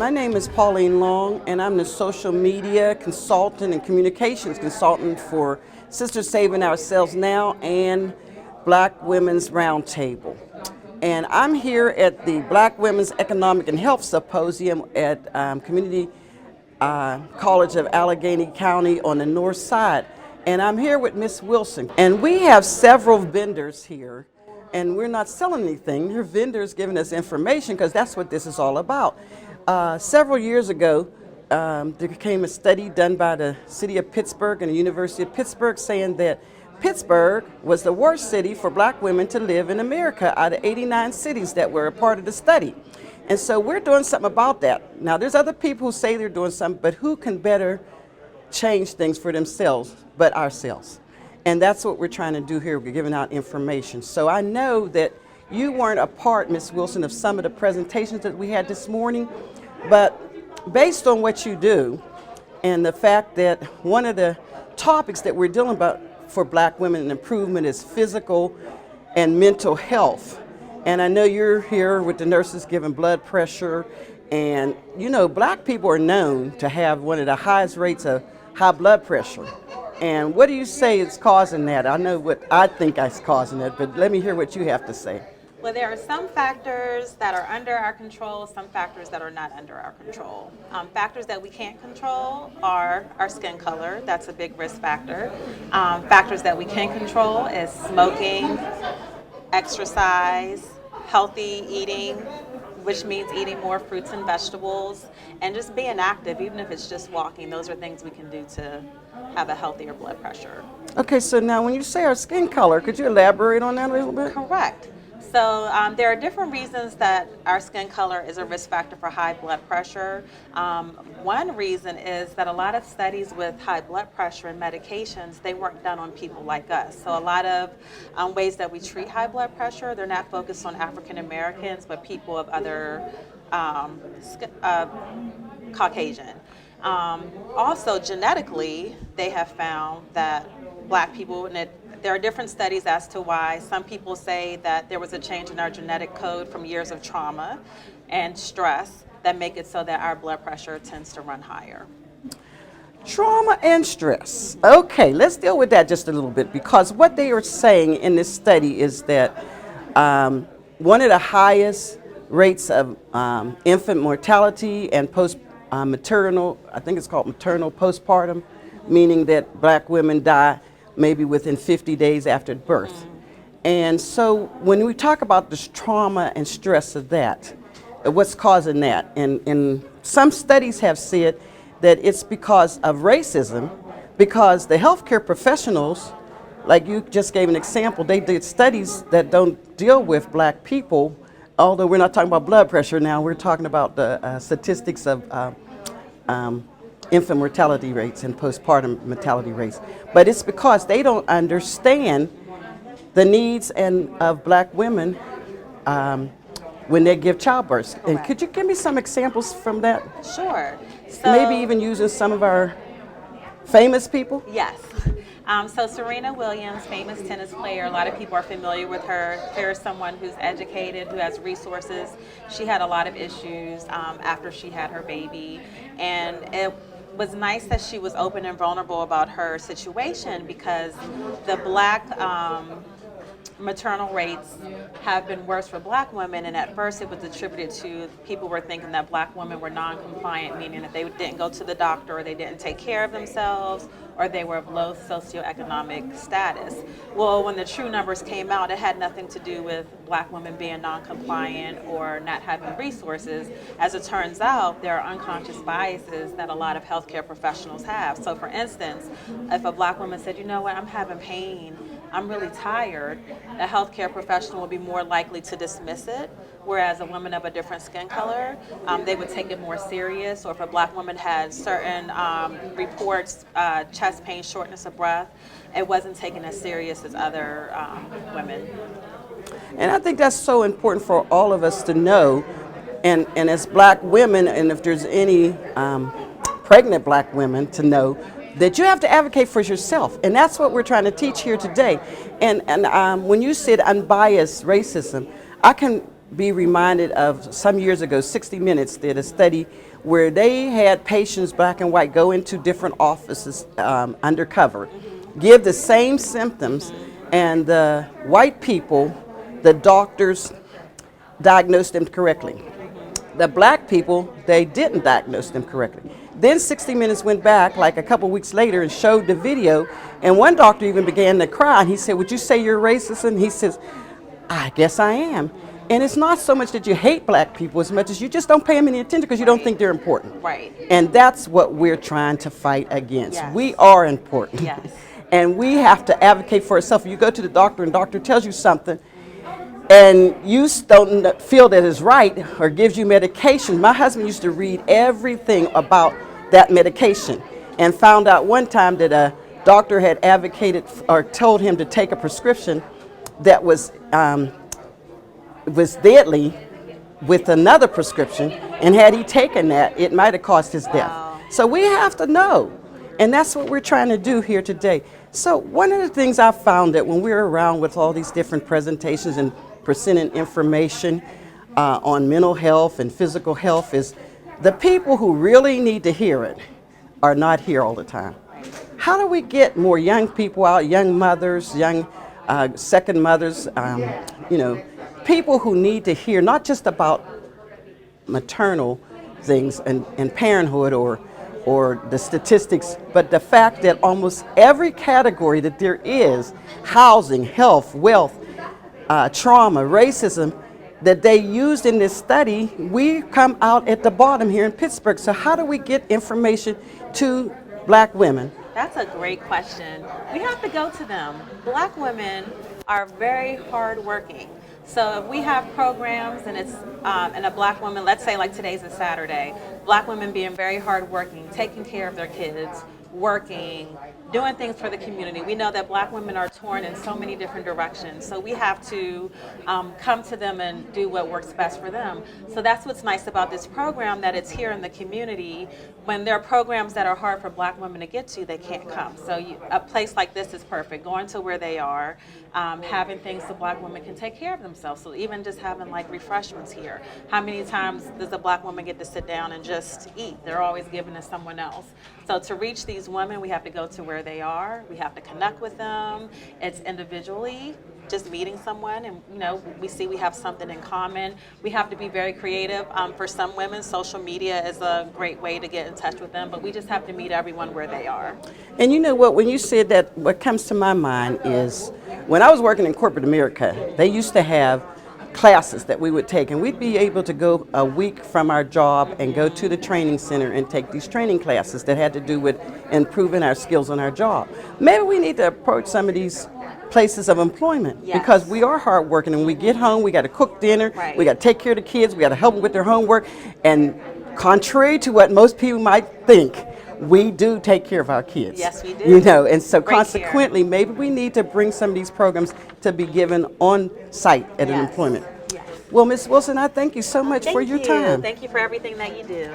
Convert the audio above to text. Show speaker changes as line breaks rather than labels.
My name is Pauline Long, and I'm the social media consultant and communications consultant for Sisters Saving Ourselves Now and Black Women's Roundtable. And I'm here at the Black Women's Economic and Health Symposium at Community College of Allegheny County on the north side. And I'm here with Miss Wilson. And we have several vendors here, and we're not selling anything. They're vendors giving us information because that's what this is all about. Several years ago, there came a study done by the city of Pittsburgh and the University of Pittsburgh saying that Pittsburgh was the worst city for black women to live in America out of 89 cities that were a part of the study. And so we're doing something about that. Now there's other people who say they're doing something, but who can better change things for themselves but ourselves? And that's what we're trying to do here. We're giving out information. So I know that you weren't a part, Ms. Wilson, of some of the presentations that we had this morning, but based on what you do and the fact that one of the topics that we're dealing about for black women and improvement is physical and mental health. And I know you're here with the nurses giving blood pressure, and you know, black people are known to have one of the highest rates of high blood pressure. And what do you say is causing that? I know what I think is causing it, but let me hear what you have to say.
Well, there are some factors that are under our control, some factors that are not under our control. Factors that we can't control are our skin color. That's a big risk factor. Factors that we can control is smoking, exercise, healthy eating, which means eating more fruits and vegetables, and just being active, even if it's just walking. Those are things we can do to have a healthier blood pressure.
Okay, so now when you say our skin color, could you elaborate on that a little bit?
Correct. So there are different reasons that our skin color is a risk factor for high blood pressure. One reason is that a lot of studies with high blood pressure and medications, they weren't done on people like us. So a lot of ways that we treat high blood pressure, they're not focused on African Americans, but people of other Caucasian. Also, genetically, they have found that black people, and there are different studies as to why. Some people say that there was a change in our genetic code from years of trauma and stress that make it so that our blood pressure tends to run higher.
Trauma and stress. Okay, let's deal with that just a little bit, because what they are saying in this study is that one of the highest rates of infant mortality and maternal, I think it's called maternal postpartum, meaning that black women die maybe within 50 days after birth. And so when we talk about this trauma and stress of that, what's causing that? And some studies have said that it's because of racism, because the healthcare professionals, like you just gave an example, they did studies that don't deal with black people, although we're not talking about blood pressure now, we're talking about the statistics of infant mortality rates and postpartum mortality rates. But it's because they don't understand the needs of black women when they give childbirth.
Correct.
And could you give me some examples from that?
Sure. So,
Maybe even using some of our famous people?
Yes. So Serena Williams, famous tennis player, a lot of people are familiar with her. There's someone who's educated, who has resources. She had a lot of issues after she had her baby, and it was nice that she was open and vulnerable about her situation, because the black maternal rates have been worse for black women, and at first it was attributed to people were thinking that black women were non-compliant, meaning that they didn't go to the doctor, or they didn't take care of themselves, or they were of low socioeconomic status. Well, when the true numbers came out, it had nothing to do with black women being non-compliant or not having resources. As it turns out, there are unconscious biases that a lot of healthcare professionals have. So for instance, if a black woman said, you know what, I'm having pain, I'm really tired, a healthcare professional would be more likely to dismiss it, whereas a woman of a different skin color, they would take it more serious. Or if a black woman had certain reports, chest pain, shortness of breath, it wasn't taken as serious as other women.
And I think that's so important for all of us to know, and as black women, and if there's any pregnant black women, to know that you have to advocate for yourself, and that's what we're trying to teach here today. And when you said unbiased racism, I can be reminded of some years ago, 60 Minutes did a study where they had patients, black and white, go into different offices undercover, give the same symptoms, and the white people, the doctors diagnosed them correctly. The black people, they didn't diagnose them correctly. Then 60 Minutes went back like a couple weeks later and showed the video, and one doctor even began to cry, and he said, "Would you say you're racist?" And he says, "I guess I am." And it's not so much that you hate black people as much as you just don't pay them any attention because you don't think they're important.
Right.
And that's what we're trying to fight against.
Yes.
We are important.
Yes.
And we have to advocate for ourselves. If you go to the doctor and the doctor tells you something, and you don't feel that it's right or gives you medication. My husband used to read everything about that medication and found out one time that a doctor had advocated or told him to take a prescription that was deadly with another prescription, and had he taken that, it might have caused his death.
Wow.
So we have to know, and that's what we're trying to do here today. So one of the things I found that when we're around with all these different presentations and presenting information on mental health and physical health is the people who really need to hear it are not here all the time. How do we get more young people out, young mothers, young second mothers, people who need to hear not just about maternal things and parenthood or the statistics, but the fact that almost every category that there is, housing, health, wealth, trauma, racism, that they used in this study, we come out at the bottom here in Pittsburgh. So how do we get information to black women?
That's a great question. We have to go to them. Black women are very hardworking. So if we have programs and it's and a black woman, let's say like today's a Saturday, black women being very hardworking, taking care of their kids, working, doing things for the community. We know that black women are torn in so many different directions, so we have to come to them and do what works best for them. So that's what's nice about this program, that it's here in the community. When there are programs that are hard for black women to get to, they can't come. So a place like this is perfect, going to where they are, having things so black women can take care of themselves. So even just having like refreshments here. How many times does a black woman get to sit down and just eat? They're always giving to someone else. So to reach these women, we have to go to where they are. We have to connect with them. It's individually, just meeting someone, and we see we have something in common. We have to be very creative. For some women, social media is a great way to get in touch with them, but we just have to meet everyone where they are.
And you know what, when you said that, what comes to my mind is when I was working in corporate America, they used to have classes that we would take, and we'd be able to go a week from our job and go to the training center and take these training classes that had to do with improving our skills on our job. Maybe we need to approach some of these places of employment,
yes,
because we are hardworking, and when we get home, we got to cook dinner,
right,
we got to take care of the kids, we got to help them with their homework, and contrary to what most people might think, we do take care of our kids.
Yes, we do.
And so
Great
consequently,
care.
maybe we need to bring some of these programs to be given on site at an
Yes.
employment.
Yes.
Well, Ms. Wilson, I thank you so much for your time.
Thank you for everything that you do.